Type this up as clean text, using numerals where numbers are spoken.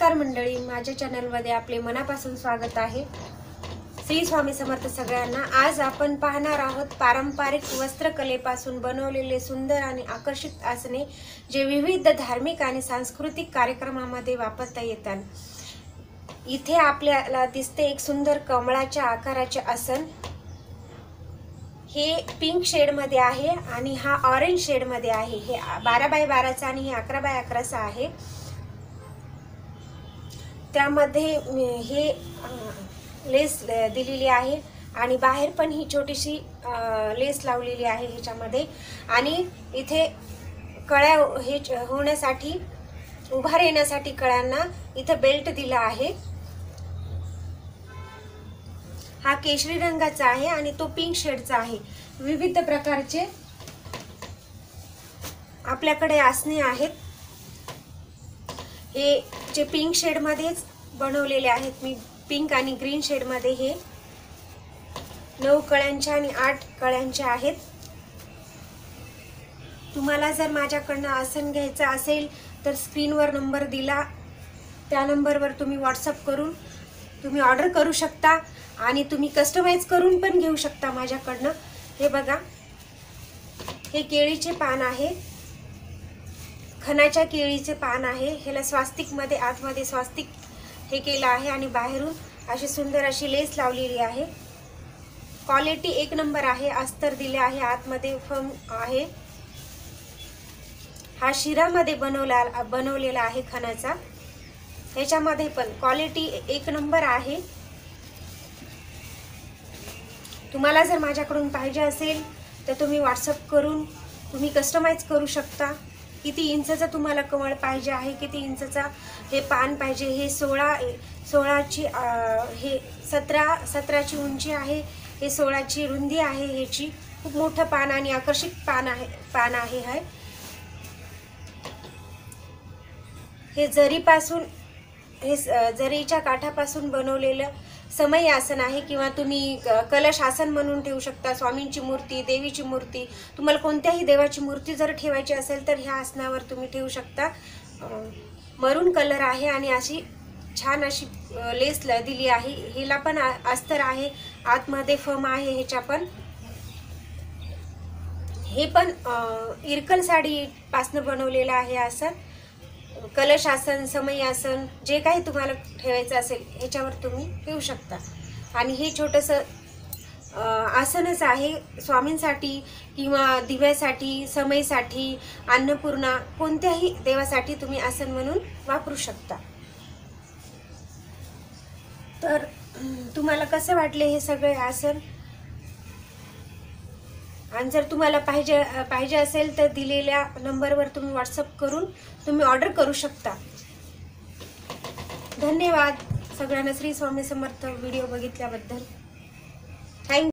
नमस्कार मंडळी, माझ्या चॅनलमध्ये आपले मनापासून स्वागत आहे। श्री स्वामी समर्थ सगळ्यांना। आज आपण पाहणार आहोत पारंपरिक वस्त्रकलेपासून बनवलेले सुंदर आणि आकर्षक आसने, जे विविध धार्मिक आणि सांस्कृतिक कार्यक्रमांमध्ये वापरता येतात। इथे आपल्याला दिसते एक सुंदर कमळाच्या आकाराचे आसन। हे पिंक शेड मध्ये आहे आणि हा ऑरेंज शेड मध्ये आहे। हे 12 बाय 12 चा आणि हे 11 बाय 11 चा आहे। त्यामध्ये हे लेस दिलेली आहे आणि बाहेर पण ही छोटीशी लेस लावलेली आहे ह्याच्यामध्ये। आणि इथे कळ्या हे होण्यासाठी, उभा राहण्यासाठी कळ्यांना इथे बेल्ट दिला आहे। हा केशरी रंगाचा आहे आणि तो पिंक शेडचा आहे। विविध प्रकारचे आपल्याकडे आसने आहेत। हे जे पिंक शेड मध्येच बनवलेले आहेत। मी पिंक आणि ग्रीन शेड मध्ये हे 9 कळ्यांचे आणि 8 कळ्यांचे आहेत। तुम्हाला जर माझ्याकडनं आसन घ्यायचं असेल तर स्क्रीनवर नंबर दिला, त्या नंबरवर तुम्ही व्हॉट्सअप करून तुम्ही ऑर्डर करू शकता आणि तुम्ही कस्टमाइज करून पण घेऊ शकता माझ्याकडनं। हे बघा, हे केळीचे पान आहे, खणाच्या केळीचे पान आहे। ह्याला स्वास्तिक मध्ये, आतमध्ये स्वास्तिक हे केलं आहे आणि बाहेरून अशी सुंदर अशी लेस लावलेली आहे। क्वालिटी एक नंबर आहे। अस्तर दिले आहे, आतमध्ये फर्म आहे। हा शिरामध्ये बनवलेला आहे खणाचा। ह्याच्यामध्ये पण क्वालिटी एक नंबर आहे। तुम्हाला जर माझ्याकडून पाहिजे असेल तर तुम्ही व्हॉट्सअप करून तुम्ही कस्टमाइज करू शकता। किती इंचचा तुम्हाला कमळ पाहिजे आहे, किती इंचचा हे पान पाहिजे। हे 16ची हे 17ची उंची आहे, हे 16ची रुंदी आहे। ह्याची खूप मोठं पान आणि आकर्षक पान आहे हे जरीपासून, हे जरीच्या काठापासून बनवलेलं समय आसन आहे। किंवा तुम्ही कलश आसन म्हणून ठेवू शकता। स्वामींची मूर्ती, देवीची मूर्ती, तुम्हाला कोणत्याही देवाची मूर्ती जर ठेवायची असेल तर ह्या आसनावर तुम्ही ठेवू शकता। मरून कलर आहे आणि अशी छान अशी लेस दिली आहे। हिला पण अस्तर आहे, आतमध्ये फर्म आहे ह्याच्या पण। हे पण इरकल साडी पासून बनवलेलं आहे आसन। कलश आसन, समय आसन, जे काही तुम्हाला ठेवायचं असेल ह्याच्यावर तुम्ही ठेवू शकता। आणि हे छोटंसं आसनच आहे स्वामींसाठी किंवा दिव्यासाठी, समयसाठी, अन्नपूर्णा, कोणत्याही देवासाठी तुम्ही आसन म्हणून वापरू शकता। तर तुम्हाला कसे वाटले हे सगळे आसन? आणि जर तुम्हाला पाहिजे असेल तर दिलेल्या नंबरवर तुम्ही व्हॉट्सअप करून तुम्ही ऑर्डर करू शकता। धन्यवाद सगळ्यांना। श्री स्वामी समर्थ व्हिडिओ बघितल्याबद्दल।